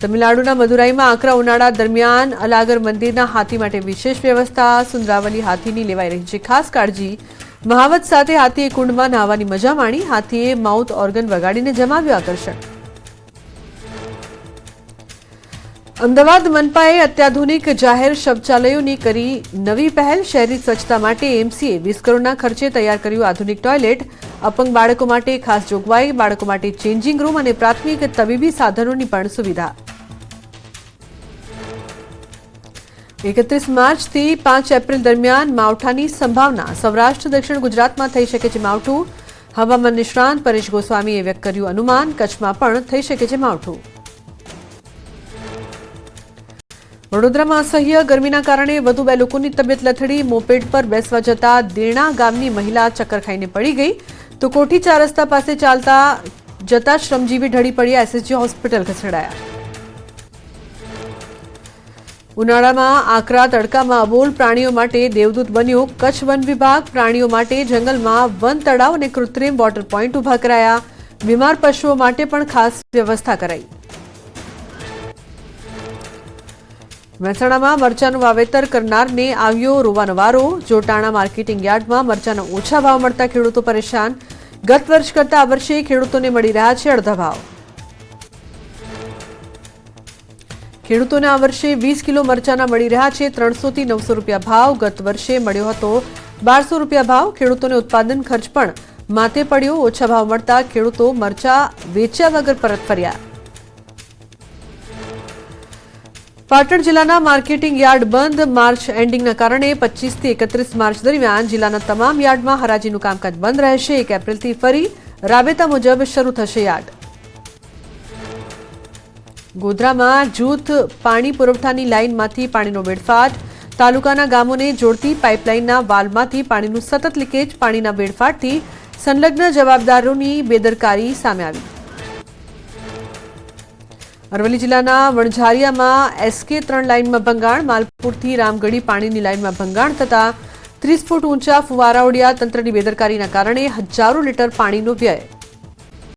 તમિલનાડુના મદુરાઈમાં આકરા ઉનાળા દરમિયાન અલાગર મંદિરના હાથી માટે વિશેષ વ્યવસ્થા. સુંદરાવલી હાથીની લેવાઈ રહી છે ખાસ કાળજી. મહાવત સાથે હાથીએ કુંડમાં નહાવાની મજા માણી. હાથીએ માઉથ ઓર્ગન વગાડીને જમાવ્યું આકર્ષણ. અમદાવાદ મનપાએ અત્યાધુનિક જાહેર શૌચાલયોની કરી નવી પહેલ. શહેરી સ્વચ્છતા માટે એમસીએ 20 કરોડના ખર્ચે તૈયાર કર્યું આધુનિક ટોયલેટ. અપંગ બાળકો માટે ખાસ જોગવાઈ. બાળકો માટે ચેન્જિંગ રૂમ અને પ્રાથમિક તબીબી સાધનોની પણ સુવિધા. 31 માર્ચથી 5 એપ્રિલ દરમિયાન માવઠાની સંભાવના. સૌરાષ્ટ્ર દક્ષિણ ગુજરાતમાં થઈ શકે છે માવઠું. હવામાન નિષ્ણાંત પરેશ ગોસ્વામીએ વ્યક્ત કર્યું અનુમાન. કચ્છમાં પણ થઈ શકે છે માવઠું. વડોદરામાં અસહ્ય ગરમીના કારણે વધુ 2 લોકોની તબિયત લથડી. મોપેડ પર બેસવા જતા દેણા ગામની મહિલા ચક્કર ખાઈને પડી ગઈ તો કોઠી 4 રસ્તા પાસે ચાલતા જતા શ્રમજીવી ઢળી પડ્યા. એસએસજી હોસ્પિટલ ખસેડાયા. ઉનાળામાં આકરા તડકામાં અબોલ પ્રાણીઓ માટે દેવદૂત બન્યો કચ્છ વન વિભાગ. પ્રાણીઓ માટે જંગલમાં વન તળાવ અને કૃત્રિમ વોટર પોઈન્ટ ઉભા કરાયા. બીમાર પશુઓ માટે પણ ખાસ વ્યવસ્થા કરાઈ. મહેસાણામાં મરચાનું વાવેતર કરનારને આવ્યો રોવાનો વારો. જોટાણા માર્કેટિંગ યાર્ડમાં મરચાના ઓછા ભાવ મળતા ખેડૂતો પરેશાન. ગત વર્ષ કરતા આ વર્ષે ખેડૂતોને મળી રહ્યા છે અડધા ભાવ. ખેડૂતોને આ વર્ષે 20 કિલો મરચાના મળી રહ્યા છે 300 થી 900 રૂપિયા ભાવ. ગત વર્ષે મળ્યો હતો 1200 રૂપિયા ભાવ. ખેડૂતોને ઉત્પાદન ખર્ચ પણ માથે પડ્યો. ઓછા ભાવ મળતા ખેડૂતો મરચા વેચ્યા વગર પરત ફર્યા. પાટણ જિલ્લાના માર્કેટિંગ યાર્ડ બંધ. માર્ચ એન્ડિંગના કારણે 25 થી 31 માર્ચ દરમિયાન જિલ્લાના તમામ યાર્ડમાં હરાજીનું કામકાજ બંધ રહેશે. 1 એપ્રિલથી ફરી રાબેતા મુજબ શરૂ થશે યાર્ડ. ગોધરામાં જૂથ પાણી પુરવઠાની લાઇનમાંથી પાણીનો વેડફાટ. તાલુકાના ગામોને જોડતી પાઇપલાઇનના વાલ્વમાંથી પાણીનું સતત લીકેજ. પાણીના વેડફાટથી સંલગ્ન જવાબદારોની બેદરકારી સામે આવી. અરવલ્લી જિલ્લાના વણઝારિયામાં SK3 લાઇનમાં ભંગાણ. માલપુરથી રામગઢી પાણીની લાઇનમાં ભંગાણ થતા 30 ફૂટ ઊંચા ફુવારા ઉડ્યા. તંત્રની બેદરકારીના કારણે હજારો લીટર પાણીનો વ્યય.